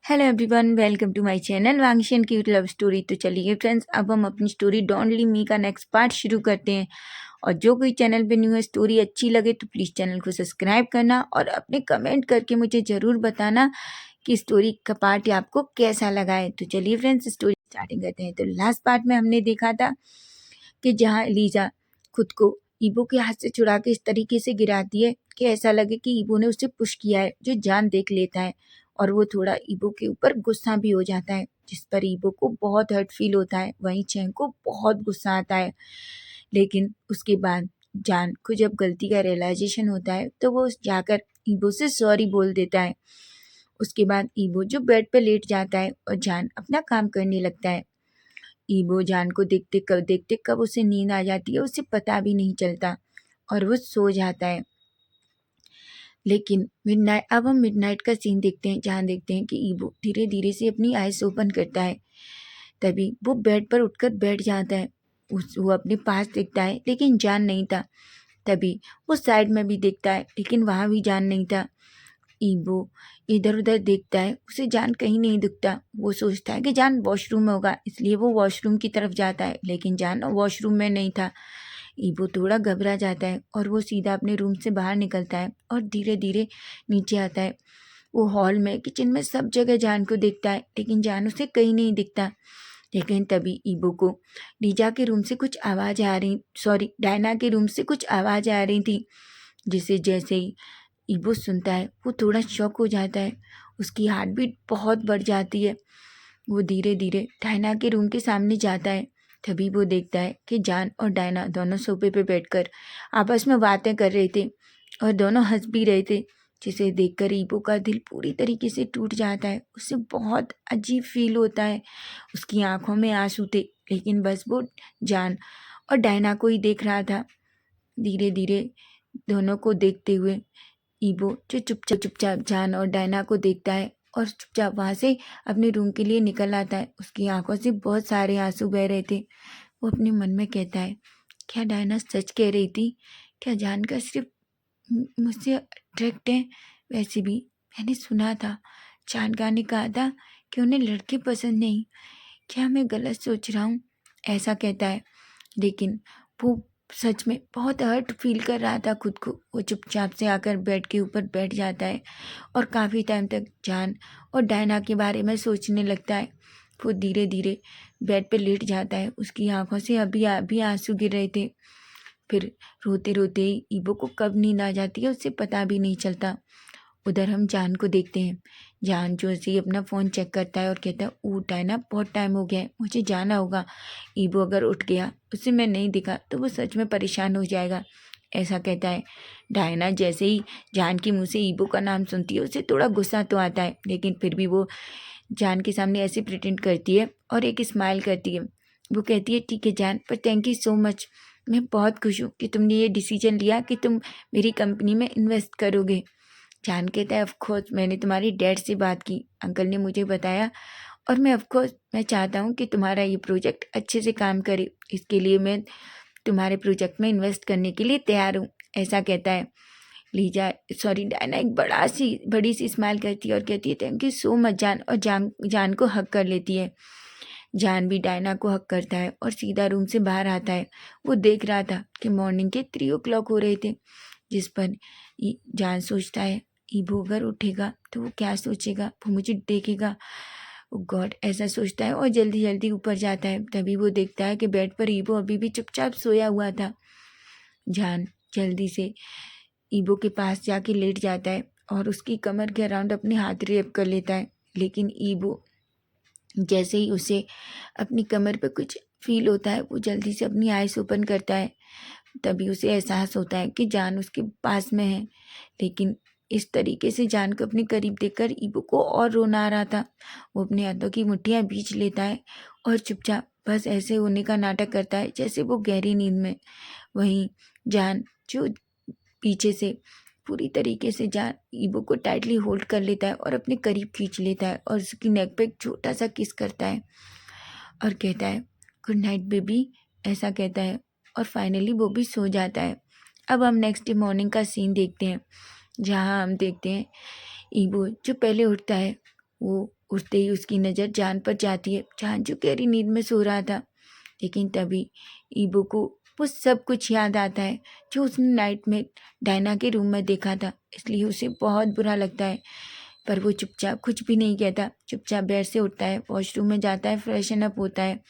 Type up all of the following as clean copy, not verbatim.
Hello everyone, welcome to my channel वांगशन की love story. तो चलिए फ्रेंड्स, अब हम अपनी स्टोरी डोंट लीव मी का नेक्स्ट पार्ट शुरू करते हैं। और जो कोई चैनल पे न्यू है, स्टोरी अच्छी लगे तो प्लीज़ चैनल को सब्सक्राइब करना और अपने कमेंट करके मुझे ज़रूर बताना कि स्टोरी का पार्ट आपको कैसा लगा है। तो चलिए फ्रेंड्स, स्टोरी स्टार्टिंग करते हैं। तो लास्ट पार्ट में हमने देखा था कि जहाँ लीजा खुद को ईबो के हाथ से छुड़ा के इस तरीके से गिराती है कि ऐसा लगे कि ईबो ने उसे पुश किया है, जो जान देख लेता है और वो थोड़ा ईबो के ऊपर गुस्सा भी हो जाता है, जिस पर ईबो को बहुत हर्ट फील होता है। वहीं चैंग को बहुत गुस्सा आता है, लेकिन उसके बाद जान को जब गलती का रियलाइजेशन होता है तो वो जाकर ईबो से सॉरी बोल देता है। उसके बाद ईबो जो बेड पे लेट जाता है और जान अपना काम करने लगता है। ईबो जान को देखते कब उसे नींद आ जाती है उसे पता भी नहीं चलता और वो सो जाता है। लेकिन अब हम मिडनाइट का सीन देखते हैं, जहाँ देखते हैं कि ईबो धीरे धीरे से अपनी आइज ओपन करता है। तभी वो बेड पर उठकर बैठ जाता है। वो अपने पास देखता है लेकिन जान नहीं था। तभी वो साइड में भी देखता है लेकिन वहाँ भी जान नहीं था। ईबो इधर उधर देखता है, उसे जान कहीं नहीं दिखता। वो सोचता है कि जान वॉशरूम में होगा, इसलिए वो वॉशरूम की तरफ जाता है, लेकिन जान वॉशरूम में नहीं था। ईबो थोड़ा घबरा जाता है और वो सीधा अपने रूम से बाहर निकलता है और धीरे धीरे नीचे आता है। वो हॉल में, किचन में, सब जगह जान को देखता है, लेकिन जान उसे कहीं नहीं दिखता। लेकिन तभी ईबो को लीजा के रूम से कुछ आवाज़ आ रही सॉरी डायना के रूम से कुछ आवाज़ आ रही थी, जिसे जैसे ही ईबो सुनता है वो थोड़ा शॉक हो जाता है। उसकी हार्ट बीट बहुत बढ़ जाती है। वो धीरे धीरे डायना के रूम के सामने जाता है। तभी वो देखता है कि जान और डायना दोनों सोफे पे बैठकर आपस में बातें कर रहे थे और दोनों हंस भी रहे थे, जिसे देखकर ईबो का दिल पूरी तरीके से टूट जाता है। उसे बहुत अजीब फील होता है। उसकी आंखों में आंसू थे, लेकिन बस वो जान और डायना को ही देख रहा था। धीरे धीरे दोनों को देखते हुए ईबो जो चुपचाप चुपचाप जान और डायना को देखता है और चुपचाप वहाँ से अपने रूम के लिए निकल आता है। उसकी आंखों से बहुत सारे आंसू बह रहे थे। वो अपने मन में कहता है, क्या डायना सच कह रही थी? क्या जान का सिर्फ मुझसे अट्रैक्ट है? वैसे भी मैंने सुना था जानका ने कहा था कि उन्हें लड़के पसंद नहीं। क्या मैं गलत सोच रहा हूँ? ऐसा कहता है, लेकिन वो सच में बहुत हर्ट फील कर रहा था खुद को। वो चुपचाप से आकर बेड के ऊपर बैठ जाता है और काफ़ी टाइम तक जान और डायना के बारे में सोचने लगता है। वो धीरे धीरे बेड पे लेट जाता है। उसकी आंखों से अभी अभी आंसू गिर रहे थे। फिर रोते रोते ही ईबो को कब नींद आ जाती है उसे पता भी नहीं चलता। उधर हम जान को देखते हैं। जान जो ऐसे ही अपना फ़ोन चेक करता है और कहता है, उठ है ना, बहुत टाइम हो गया है, मुझे जाना होगा। ईबो अगर उठ गया, उसे मैं नहीं दिखा तो वो सच में परेशान हो जाएगा, ऐसा कहता है। डायना जैसे ही जान के मुंह से ईबो का नाम सुनती है उसे थोड़ा गुस्सा तो आता है, लेकिन फिर भी वो जान के सामने ऐसे प्रिटेंड करती है और एक स्माइल करती है। वो कहती है, ठीक है जान, पर थैंक यू सो मच। मैं बहुत खुश हूँ कि तुमने ये डिसीजन लिया कि तुम मेरी कंपनी में इन्वेस्ट करोगे। जान कहता है, ऑफ कोर्स मैंने तुम्हारी डैड से बात की, अंकल ने मुझे बताया और मैं ऑफ कोर्स मैं चाहता हूँ कि तुम्हारा ये प्रोजेक्ट अच्छे से काम करे, इसके लिए मैं तुम्हारे प्रोजेक्ट में इन्वेस्ट करने के लिए तैयार हूँ, ऐसा कहता है। डायना एक बड़ी सी स्माइल करती है और कहती है, थैंक यू सो मच जान, और जान को हक कर लेती है। जान भी डायना को हक करता है और सीधा रूम से बाहर आता है। वो देख रहा था कि मॉर्निंग के 3 o'clock हो रहे थे, जिस पर जान सोचता है, ईबो अगर उठेगा तो वो क्या सोचेगा, वो मुझे देखेगा, ओ गॉड, ऐसा सोचता है और जल्दी जल्दी ऊपर जाता है। तभी वो देखता है कि बेड पर ईबो अभी भी चुपचाप सोया हुआ था। जान जल्दी से ईबो के पास जाके लेट जाता है और उसकी कमर के अराउंड अपने हाथ रैप कर लेता है, लेकिन ईबो जैसे ही उसे अपनी कमर पे कुछ फील होता है, वो जल्दी से अपनी आइज़ ओपन करता है। तभी उसे एहसास होता है कि जान उसके पास में है, लेकिन इस तरीके से जान को अपने करीब देखकर ईबो को और रोना आ रहा था। वो अपने हाथों की मुट्ठियाँ बींच लेता है और चुपचाप बस ऐसे होने का नाटक करता है जैसे वो गहरी नींद में। वहीं जान जो पीछे से पूरी तरीके से जान ईबो को टाइटली होल्ड कर लेता है और अपने करीब खींच लेता है और उसकी नेक पे एक छोटा सा किस करता है और कहता है, गुड नाइट बेबी, ऐसा कहता है और फाइनली वो भी सो जाता है। अब हम नेक्स्ट डे मॉर्निंग का सीन देखते हैं, जहाँ हम देखते हैं ईबो जो पहले उठता है वो उठते ही उसकी नज़र जान पर जाती है। जान जो गहरी नींद में सो रहा था, लेकिन तभी ईबो को वो सब कुछ याद आता है जो उसने नाइट में डायना के रूम में देखा था। इसलिए उसे बहुत बुरा लगता है, पर वो चुपचाप कुछ भी नहीं कहता। चुपचाप बेड से उठता है, वॉशरूम में जाता है, फ्रेशन अप होता है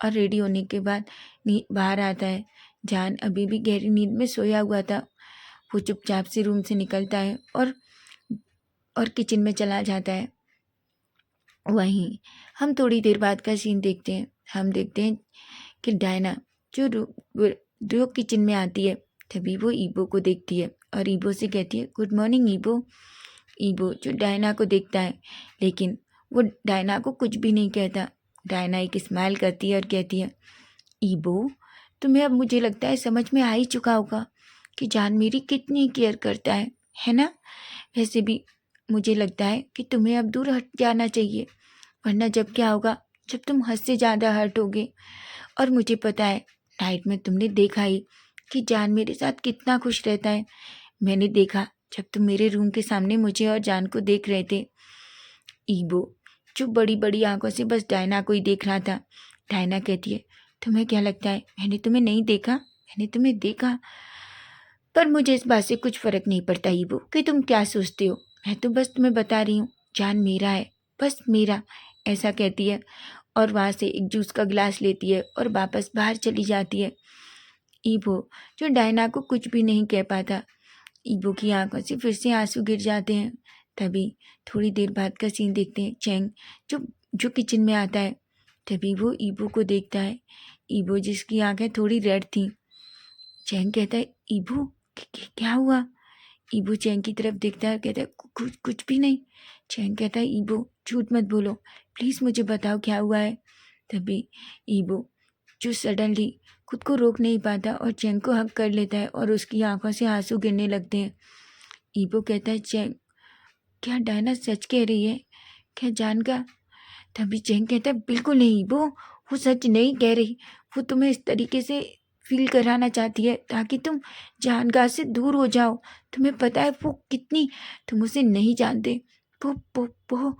और रेडी होने के बाद बाहर आता है। जान अभी भी गहरी नींद में सोया हुआ था। वो चुपचाप से रूम से निकलता है और किचन में चला जाता है। वहीं हम थोड़ी देर बाद का सीन देखते हैं। हम देखते हैं कि डायना जो किचन में आती है, तभी वो ईबो को देखती है और ईबो से कहती है, गुड मॉर्निंग ईबो। ईबो जो डायना को देखता है, लेकिन वो डायना को कुछ भी नहीं कहता। डायना एक स्माइल करती है और कहती है, ईबो, तुम्हें अब मुझे लगता है समझ में आ ही चुका होगा कि जान मेरी कितनी केयर करता है ना? वैसे भी मुझे लगता है कि तुम्हें अब दूर हट जाना चाहिए, वरना जब क्या होगा, जब तुम हद से ज़्यादा हर्ट होगे। और मुझे पता है नाइट में तुमने देखा ही कि जान मेरे साथ कितना खुश रहता है। मैंने देखा जब तुम मेरे रूम के सामने मुझे और जान को देख रहे थे। ईबो जो बड़ी बड़ी आंखों से बस डायना को ही देख रहा था। डायना कहती है, तुम्हें क्या लगता है मैंने तुम्हें नहीं देखा? मैंने तुम्हें देखा, पर मुझे इस बात से कुछ फ़र्क नहीं पड़ता ईबो कि तुम क्या सोचते हो। मैं तो बस तुम्हें बता रही हूँ, जान मेरा है, बस मेरा। ऐसा कहती है और वहाँ से एक जूस का गिलास लेती है और वापस बाहर चली जाती है। ईबो जो डायना को कुछ भी नहीं कह पाता, ईबो की आंखों से फिर से आंसू गिर जाते हैं। तभी थोड़ी देर बाद का सीन देखते हैं। चैंग जो जो किचन में आता है, तभी वो ईबो को देखता है। ईबो जिसकी आंखें थोड़ी रेड थी। चैंग कहता है, ईबो क्या हुआ? ईबो चैंग की तरफ देखता है और कहता है, कुछ कुछ भी नहीं। चैंग कहता है, ईबो झूठ मत बोलो, प्लीज़ मुझे बताओ क्या हुआ है। तभी ईबो जो सडनली खुद को रोक नहीं पाता और चैंग को हग कर लेता है और उसकी आंखों से आंसू गिरने लगते हैं। ईबो कहता है, चैंग क्या डायना सच कह रही है? क्या जान का? तभी चैंग कहता है, बिल्कुल नहीं ईबो, वो सच नहीं कह रही। वो तुम्हें इस तरीके से फील कराना चाहती है ताकि तुम जानकार से दूर हो जाओ। तुम्हें पता है वो कितनी, तुम उसे नहीं जानते। वो वो वो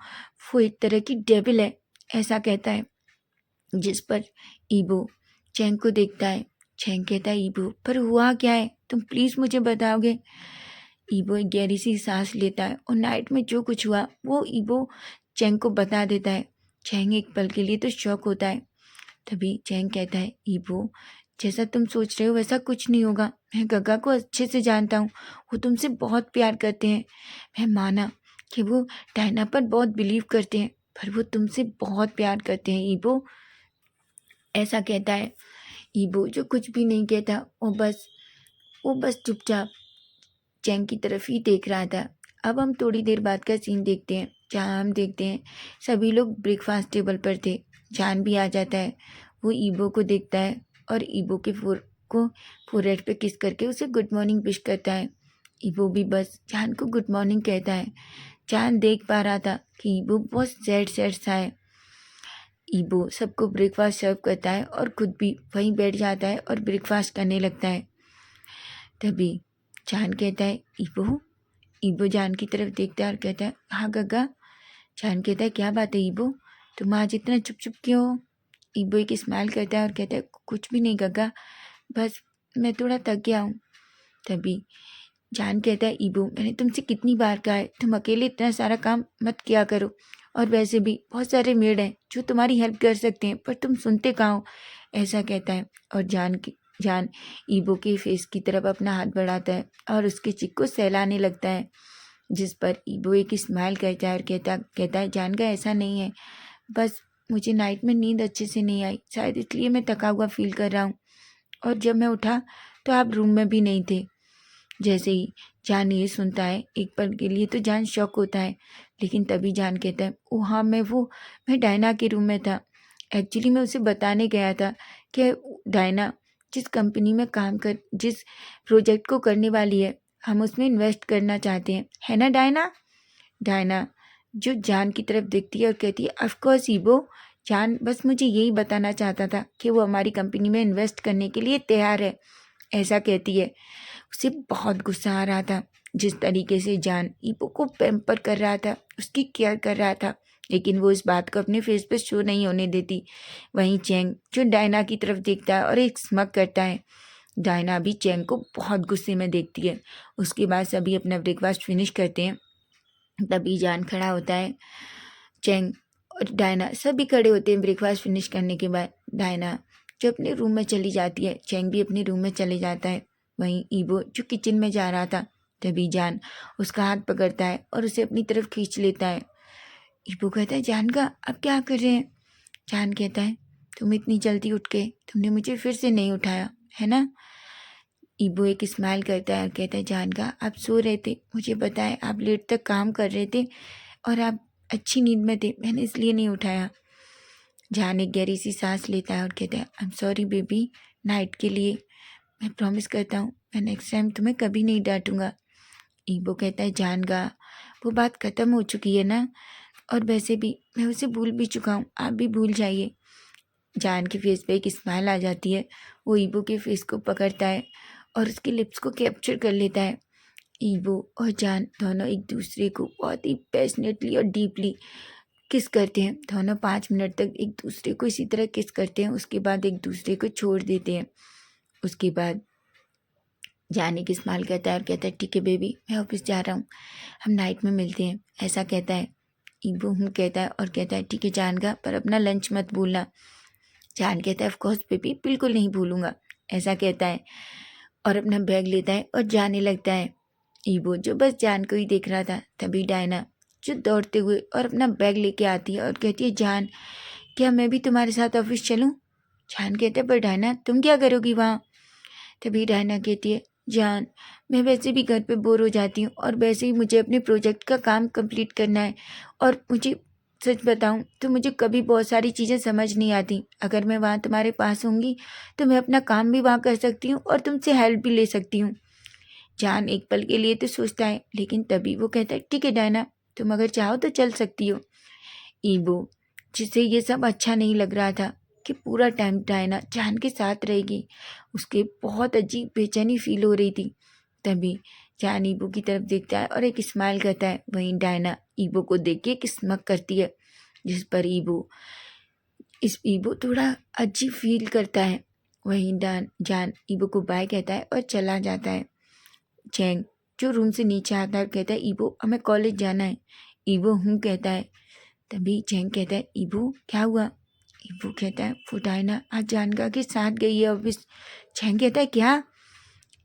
वो एक तरह की डेविल है, ऐसा कहता है। जिस पर ईबो चैंग को देखता है। चैंग कहता है, ईबो पर हुआ क्या है, तुम प्लीज़ मुझे बताओगे? ईबो एक गहरी सी सांस लेता है और नाइट में जो कुछ हुआ वो ईबो चैंग को बता देता है। चैंग एक पल के लिए तो शॉक होता है। तभी चैंग कहता है, ईबो जैसा तुम सोच रहे हो वैसा कुछ नहीं होगा। मैं गग्गा को अच्छे से जानता हूँ, वो तुमसे बहुत प्यार करते हैं। मैं माना कि वो डायना पर बहुत बिलीव करते हैं, पर वो तुमसे बहुत प्यार करते हैं ईबो, ऐसा कहता है। ईबो जो कुछ भी नहीं कहता, वो बस चुपचाप चैंग की तरफ ही देख रहा था। अब हम थोड़ी देर बाद का सीन देखते हैं, जहाँ हम देखते हैं सभी लोग ब्रेकफास्ट टेबल पर थे। जान भी आ जाता है। वो ईबो को देखता है और ईबो के फोरहेड पे किस करके उसे गुड मॉर्निंग विश करता है। ईबो भी बस जान को गुड मॉर्निंग कहता है। जान देख पा रहा था कि ईबो बहुत सैड सैड सा है। ईबो सबको ब्रेकफास्ट सर्व करता है और खुद भी वहीं बैठ जाता है और ब्रेकफास्ट करने लगता है। तभी जान कहता है, ईबो। ईबो जान की तरफ देखता है और कहता है, हाँ गग्गा। जान कहता है, क्या बात है ईबो, तुम आज इतना चुप चुप क्यों हो? ईबो एक स्माइल करता है और कहता है, कुछ भी नहीं गग्गा, बस मैं थोड़ा थक गया हूँ। तभी जान कहता है, ईबो मैंने तुमसे कितनी बार कहा है तुम अकेले इतना सारा काम मत किया करो, और वैसे भी बहुत सारे मेड हैं जो तुम्हारी हेल्प कर सकते हैं, पर तुम सुनते कहाँ हो, ऐसा कहता है। और जान ईबो के फेस की तरफ अपना हाथ बढ़ाता है और उसके चिक को सहलाने लगता है। जिस पर ईबो एक स्माइल करता है और कहता है, जान का ऐसा नहीं है, बस मुझे नाइट में नींद अच्छे से नहीं आई, शायद इसलिए मैं थका हुआ फील कर रहा हूँ। और जब मैं उठा तो आप रूम में भी नहीं थे। जैसे ही जान ये सुनता है, एक पल के लिए तो जान शॉक होता है, लेकिन तभी जान कहता है, ओ हाँ, मैं डायना के रूम में था। एक्चुअली मैं उसे बताने गया था कि डायना जिस प्रोजेक्ट को करने वाली है, हम उसमें इन्वेस्ट करना चाहते हैं, है ना डायना? डायना जो जान की तरफ देखती है और कहती है, ऑफ कोर्स ईबो, जान बस मुझे यही बताना चाहता था कि वो हमारी कंपनी में इन्वेस्ट करने के लिए तैयार है, ऐसा कहती है। उसे बहुत गुस्सा आ रहा था जिस तरीके से जान ईबो को पैम्पर कर रहा था, उसकी केयर कर रहा था। लेकिन वो इस बात को अपने फेस पे शो नहीं होने देती। वहीं चैंग जो डायना की तरफ देखता है और एक स्मग करता है। डायना भी चैंग को बहुत गुस्से में देखती है। उसके बाद सभी अपना ब्रेकफास्ट फिनिश करते हैं। तभी जान खड़ा होता है। चैंग और डायना सभी खड़े होते हैं ब्रेकफास्ट फिनिश करने के बाद। डायना जो अपने रूम में चली जाती है, चैंग भी अपने रूम में चले जाता है। वहीं ईबो जो किचन में जा रहा था, तभी जान उसका हाथ पकड़ता है और उसे अपनी तरफ खींच लेता है। ईबो कहता है, जान का अब क्या कर रहे हैं? जान कहता है, तुम इतनी जल्दी उठ के तुमने मुझे फिर से नहीं उठाया है ना? ईबो एक स्माइल करता है और कहता है, जान का आप सो रहे थे, मुझे बताएं आप लेट तक काम कर रहे थे और आप अच्छी नींद में थे, मैंने इसलिए नहीं उठाया। जान एक गहरी सी सांस लेता है और कहता है, I am sorry baby, night के लिए। मैं प्रॉमिस करता हूँ मैं नेक्स्ट टाइम तुम्हें कभी नहीं डांटूंगा। ईबो कहता है, जान का वो बात ख़त्म हो चुकी है ना, और वैसे भी मैं उसे भूल भी चुका हूँ, आप भी भूल जाइए। जान के फेस पे एक स्माइल आ जाती है। वो ईबो के फेस को पकड़ता है और उसके लिप्स को कैप्चर कर लेता है। ईबो और जान दोनों एक दूसरे को बहुत ही पैशनेटली और डीपली किस करते हैं। दोनों 5 मिनट तक एक दूसरे को इसी तरह किस करते हैं। उसके बाद एक दूसरे को छोड़ देते हैं। उसके बाद जान एक स्माइल करता है और कहता है, ठीक है बेबी, मैं ऑफिस जा रहा हूँ, हम नाइट में मिलते हैं, ऐसा कहता है। ईबो कहता है और कहता है, ठीक है जान का, पर अपना लंच मत भूलना। जान कहता है, ऑफ कोर्स बेबी, बिल्कुल नहीं भूलूंगा, ऐसा कहता है और अपना बैग लेता है और जाने लगता है। ईबो जो बस जान को ही देख रहा था, तभी डायना जो दौड़ते हुए और अपना बैग लेके आती है और कहती है, जान क्या मैं भी तुम्हारे साथ ऑफिस चलूं? जान कहता है, पर डायना तुम क्या करोगी वहाँ? तभी डायना कहती है, जान मैं वैसे भी घर पे बोर हो जाती हूँ और वैसे ही मुझे अपने प्रोजेक्ट का काम कंप्लीट करना है, और मुझे सच बताऊँ तो मुझे कभी बहुत सारी चीज़ें समझ नहीं आती। अगर मैं वहाँ तुम्हारे पास होंगी तो मैं अपना काम भी वहाँ कर सकती हूँ और तुमसे हेल्प भी ले सकती हूँ। जान एक पल के लिए तो सोचता है, लेकिन तभी वो कहता है, ठीक है डायना, तुम अगर चाहो तो चल सकती हो। ईबो जिसे ये सब अच्छा नहीं लग रहा था कि पूरा टाइम डायना जान के साथ रहेगी, उसके बहुत अजीब बेचैनी फील हो रही थी। तभी जान ईबो की तरफ देखता है और एक स्माइल करता है। वहीं डायना ईबो को देख के एक स्मक करती है, जिस पर ईबो थोड़ा अजीब फील करता है। वहीं जान ईबो को बाय कहता है और चला जाता है। चैंग जो रूम से नीचे आता है और कहता है, ईबो हमें कॉलेज जाना है। ईबो कहता है। तभी चैंग कहता है, ईबो क्या हुआ? ईबो कहता है, वो डायना आज जानका के साथ गई है ऑफिस। चैंग कहता है, क्या?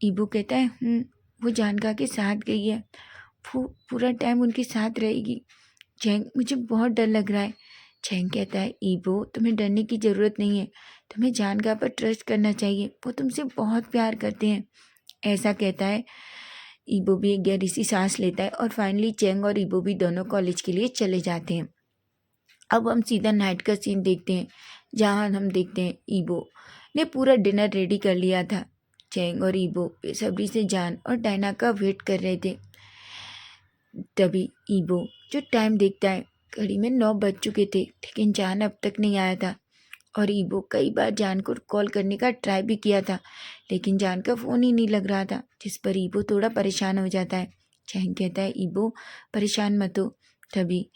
ईबो कहता है, वो जानका के साथ गई है, वो पूरा टाइम उनके साथ रहेगी। चैंग मुझे बहुत डर लग रहा है। चैंग कहता है, ईबो तुम्हें डरने की ज़रूरत नहीं है, तुम्हें जानका पर ट्रस्ट करना चाहिए, वो तुमसे बहुत प्यार करते हैं, ऐसा कहता है। ईबो भी एक गहरी सी सांस लेता है और फाइनली चैंग और ईबो भी दोनों कॉलेज के लिए चले जाते हैं। अब हम सीधा नाइट का सीन देखते हैं, जहाँ हम देखते हैं ईबो ने पूरा डिनर रेडी कर लिया था। चैंग और ईबो बेसब्री से जान और डायना का वेट कर रहे थे। तभी ईबो जो टाइम देखता है, घड़ी में 9 बज चुके थे, लेकिन जान अब तक नहीं आया था। और ईबो कई बार जान को कॉल करने का ट्राई भी किया था, लेकिन जान का फ़ोन ही नहीं लग रहा था, जिस पर ईबो थोड़ा परेशान हो जाता है। चैंग कहता है, ईबो परेशान मत हो। तभी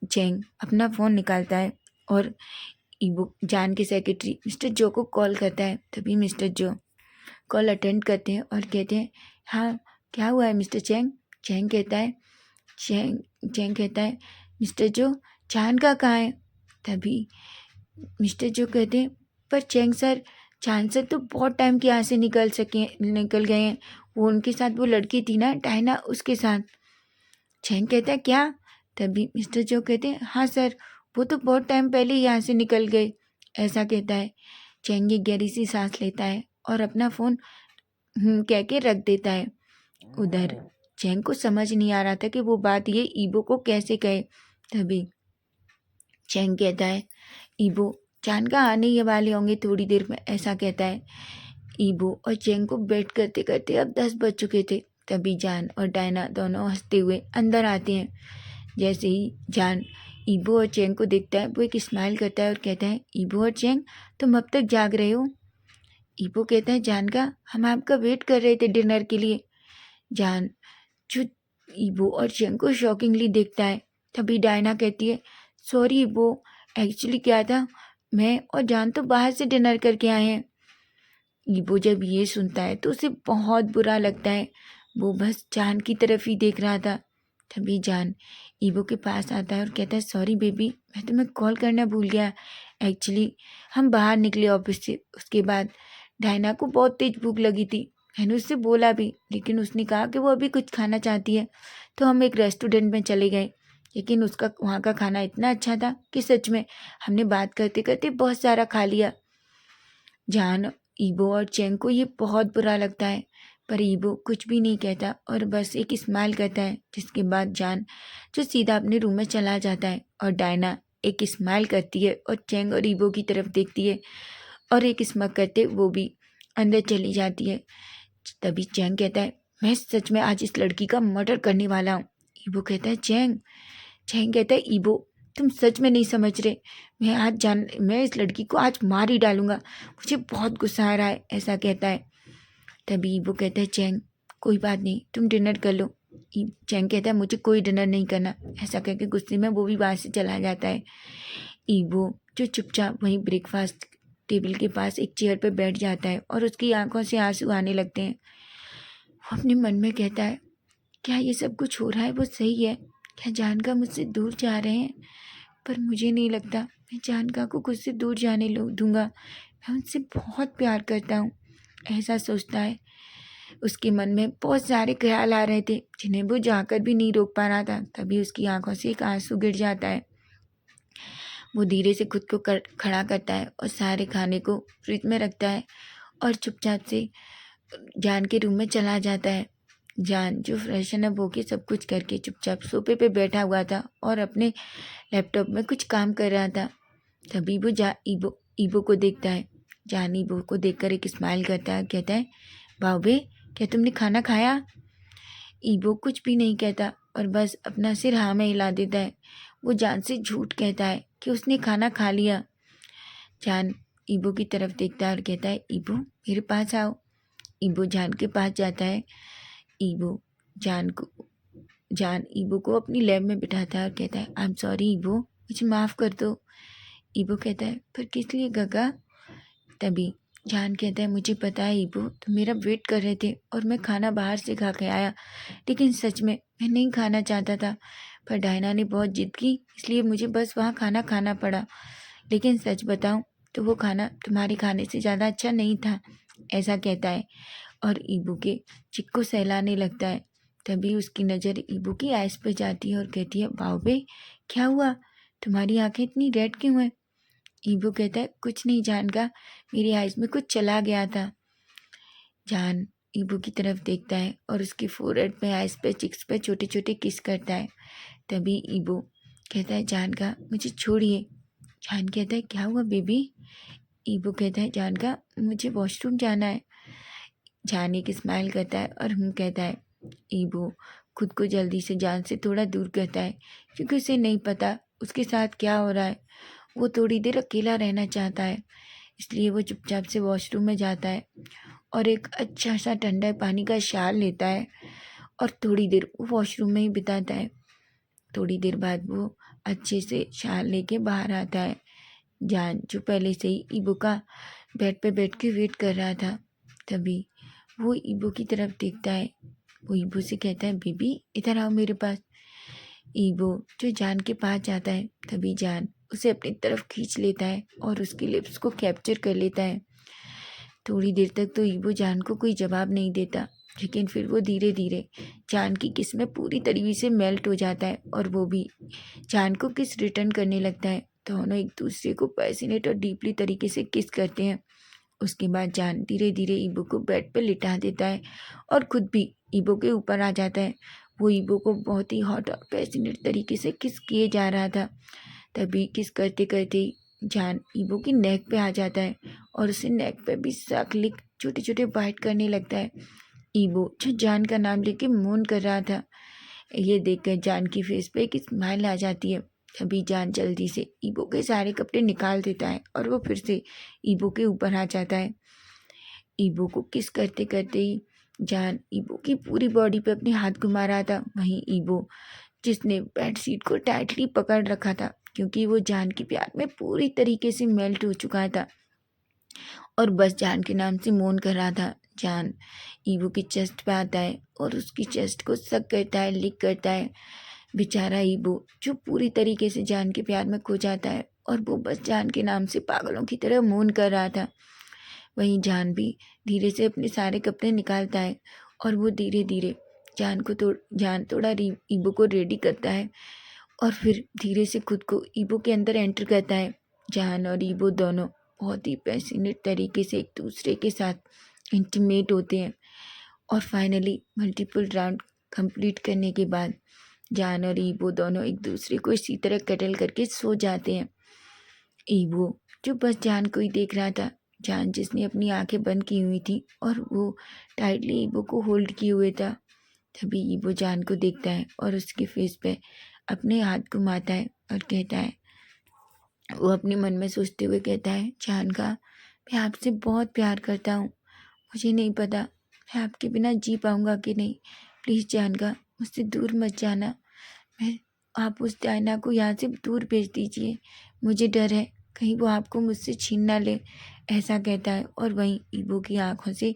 चैंग अपना फ़ोन निकालता है और ईबो जान के सेक्रेटरी मिस्टर जो को कॉल करता है। तभी मिस्टर जो कॉल अटेंड करते हैं और कहते हैं, हाँ क्या हुआ है मिस्टर चैंग? चैंग कहता है चैंग कहता है, मिस्टर जो जान का कहाँ है? तभी मिस्टर जो कहते हैं, पर चैंग सर, जान सर तो बहुत टाइम के यहाँ से निकल गए हैं, वो उनके साथ वो लड़की थी ना डायना, उसके साथ। चैंग कहता है, क्या? तभी मिस्टर जो कहते हैं, हाँ सर, वो तो बहुत टाइम पहले यहाँ से निकल गए, ऐसा कहता है। चैंग एक गहरी सी सांस लेता है और अपना फ़ोन कह के रख देता है। उधर चैंग को समझ नहीं आ रहा था कि वो बात ये ईबो को कैसे कहे। तभी चैंग कहता है, ईबो जान का आने ही वाले होंगे थोड़ी देर में, ऐसा कहता है। ईबो और चैंग को वेट करते करते अब 10 बज चुके थे। तभी जान और डायना दोनों हंसते हुए अंदर आते हैं। जैसे ही जान ईबो और चैंग को देखता है, वो एक स्माइल करता है और कहता है, ईबो और चैंग तुम अब तक जाग रहे हो? ईबो कहता है, जान का हम आपका वेट कर रहे थे डिनर के लिए। जान जो ईबो और चैंग को शॉकिंगली देखता है तभी डायना कहती है, सॉरी वो एक्चुअली क्या था, मैं और जान तो बाहर से डिनर करके आए हैं। ईबो जब ये सुनता है तो उसे बहुत बुरा लगता है। वो बस जान की तरफ ही देख रहा था। तभी जान ईबो के पास आता है और कहता है, सॉरी बेबी, मैं तुम्हें कॉल करना भूल गया। एक्चुअली हम बाहर निकले ऑफिस से, उसके बाद डायना को बहुत तेज भूख लगी थी। मैंने उससे बोला भी, लेकिन उसने कहा कि वो अभी कुछ खाना चाहती है, तो हम एक रेस्टोरेंट में चले गए। लेकिन उसका वहाँ का खाना इतना अच्छा था कि सच में हमने बात करते करते बहुत सारा खा लिया। जान, ईबो और चेंग को ये बहुत बुरा लगता है, पर ईबो कुछ भी नहीं कहता और बस एक स्माइल करता है, जिसके बाद जान जो सीधा अपने रूम में चला जाता है और डायना एक स्माइल करती है और चेंग और ईबो की तरफ देखती है और एक स्मग करते वो भी अंदर चली जाती है। तभी चेंग कहता है, मैं सच में आज इस लड़की का मर्डर करने वाला हूँ। ईबो कहता है, चेंग। चेंग कहता है, ईबो तुम सच में नहीं समझ रहे, मैं इस लड़की को आज मार ही डालूंगा, मुझे बहुत गुस्सा आ रहा है, ऐसा कहता है। तभी ईबो कहता है, चेंग कोई बात नहीं, तुम डिनर कर लो। चेंग कहता है, मुझे कोई डिनर नहीं करना। ऐसा कहकर गुस्से में वो भी वहाँ से चला जाता है। ईबो जो चुपचाप वहीं ब्रेकफास्ट टेबल के पास एक चेयर पर बैठ जाता है और उसकी आंखों से आंसू आने लगते हैं। वो अपने मन में कहता है, क्या ये सब कुछ हो रहा है वो सही है? क्या जानका मुझसे दूर जा रहे हैं? पर मुझे नहीं लगता मैं जानका को खुद से दूर जाने दूंगा। मैं उनसे बहुत प्यार करता हूँ, ऐसा सोचता है। उसके मन में बहुत सारे ख्याल आ रहे थे जिन्हें वो जाकर भी नहीं रोक पा रहा था। तभी उसकी आंखों से एक आंसू गिर जाता है। वो धीरे से खुद को खड़ा करता है और सारे खाने को फ्रिज में रखता है और चुपचाप से जान के रूम में चला जाता है। जान जो फ्रेशन अप होके सब कुछ करके चुपचाप सोफे पे बैठा हुआ था और अपने लैपटॉप में कुछ काम कर रहा था। तभी वो ईबो ईबो को देखता है। जान ईबो को देखकर एक स्माइल करता है, कहता है, बाबे क्या तुमने खाना खाया? ईबो कुछ भी नहीं कहता और बस अपना सिर हाँ में हिला देता है। वो जान से झूठ कहता है कि उसने खाना खा लिया। जान ईबो की तरफ देखता है और कहता है, ईबो मेरे पास आओ। ईबो जान के पास जाता है। ईबो जान ईबो को अपनी लैब में बिठाता है और कहता है, आई एम सॉरी ईबो, मुझे माफ़ कर दो। ईबो कहता है, पर किस लिए गगा? तभी जान कहता है, मुझे पता है ईबो, तुम मेरा वेट कर रहे थे और मैं खाना बाहर से खा के आया, लेकिन सच में मैं नहीं खाना चाहता था, पर डायना ने बहुत जिद की, इसलिए मुझे बस वहाँ खाना खाना पड़ा। लेकिन सच बताऊँ तो वो खाना तुम्हारे खाने से ज़्यादा अच्छा नहीं था, ऐसा कहता है और ईबो के चिक को सहलाने लगता है। तभी उसकी नज़र ईबो की आइस पर जाती है और कहती है, बाबे क्या हुआ, तुम्हारी आंखें इतनी रेड क्यों हैं? ईबो कहता है, कुछ नहीं जान का, मेरी आइस में कुछ चला गया था। जान ईबो की तरफ देखता है और उसकी फोरहेड पे, आइस पे, चिक्स पे छोटे छोटे किस करता है। तभी ईबो कहता है, जान का मुझे छोड़िए। जान कहता है, क्या हुआ बेबी? ईबो कहता है, जान का मुझे वॉशरूम जाना है। जान एक स्माइल करता है और कहता है। ईबो खुद को जल्दी से जान से थोड़ा दूर करता है, क्योंकि उसे नहीं पता उसके साथ क्या हो रहा है। वो थोड़ी देर अकेला रहना चाहता है, इसलिए वो चुपचाप से वॉशरूम में जाता है और एक अच्छा सा ठंडा पानी का शाल लेता है और थोड़ी देर वो वॉशरूम में ही बिताता है। थोड़ी देर बाद वो अच्छे से शाल लेके बाहर आता है। जान जो पहले से ही ईबो का बेड पे बैठ के वेट कर रहा था, तभी वो ईबो की तरफ देखता है। वो ईबो से कहता है, बेबी इधर आओ मेरे पास। ईबो जो जान के पास जाता है, तभी जान उसे अपनी तरफ खींच लेता है और उसकी लिप्स को कैप्चर कर लेता है। थोड़ी देर तक तो ईबो जान को कोई जवाब नहीं देता, लेकिन फिर वो धीरे धीरे जान की किस में पूरी तरीके से मेल्ट हो जाता है और वो भी जान को किस रिटर्न करने लगता है। दोनों एक दूसरे को पैसिनेट और डीपली तरीके से किस करते हैं। उसके बाद जान धीरे धीरे ईबो को बेड पर लिटा देता है और खुद भी ईबो के ऊपर आ जाता है। वो ईबो को बहुत ही हॉट और पैसिनेट तरीके से किस किए जा रहा था। तभी किस करते करते ही जान ईबो की नेक पे आ जाता है और उसे नेक पे भी लिक छोटे छोटे बाइट करने लगता है। ईबो जो जान का नाम लेके मौन कर रहा था, ये देखकर जान की फेस पे एक स्माइल आ जाती है। तभी जान जल्दी से ईबो के सारे कपड़े निकाल देता है और वो फिर से ईबो के ऊपर आ जाता है। ईबो को किस करते करते ही जान ईबो की पूरी बॉडी पे अपने हाथ घुमा रहा था। वहीं ईबो जिसने बेडशीट को टाइटली पकड़ रखा था, क्योंकि वो जान के प्यार में पूरी तरीके से मेल्ट हो चुका था और बस जान के नाम से मौन कर रहा था। जान ईवो की चेस्ट पे आता है और उसकी चेस्ट को सक करता है, लिक करता है। बेचारा ईवो जो पूरी तरीके से जान के प्यार में खो जाता है और वो बस जान के नाम से पागलों की तरह मौन कर रहा था। वहीं जान भी धीरे से अपने सारे कपड़े निकालता है और वो धीरे धीरे जान थोड़ा ईवो को रेडी करता है और फिर धीरे से खुद को ईवो के अंदर एंटर करता है। जान और ईवो दोनों बहुत ही पैशनेट तरीके से एक दूसरे के साथ इंटीमेट होते हैं और फाइनली मल्टीपल राउंड कंप्लीट करने के बाद जान और ईवो दोनों एक दूसरे को इसी तरह कटल करके सो जाते हैं। ईवो जो बस जान को ही देख रहा था, जान जिसने अपनी आंखें बंद की हुई थी और वो टाइटली ईवो को होल्ड किए हुए था, तभी ईवो जान को देखता है और उसके फेस पे अपने हाथ घुमाता है और कहता है, वो अपने मन में सोचते हुए कहता है, जान का मैं आपसे बहुत प्यार करता हूँ, मुझे नहीं पता मैं आपके बिना जी पाऊँगा कि नहीं। प्लीज़ जान का मुझसे दूर मत जाना। मैं आप उस डायना को यहाँ से दूर भेज दीजिए, मुझे डर है कहीं वो आपको मुझसे छीन ना ले। ऐसा कहता है और वहीं ईवो की आंखों से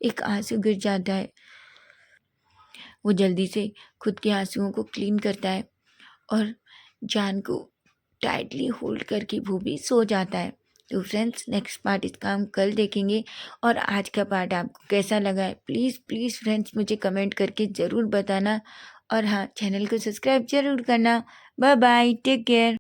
एक आंसू गिर जाता है। वो जल्दी से खुद के आंसुओं को क्लीन करता है और जान को टाइटली होल्ड करके वो भी सो जाता है। तो फ्रेंड्स, नेक्स्ट पार्ट इसका हम कल देखेंगे और आज का पार्ट आपको कैसा लगा है प्लीज़ प्लीज़ फ्रेंड्स मुझे कमेंट करके ज़रूर बताना और हाँ, चैनल को सब्सक्राइब ज़रूर करना। Bye bye, take care.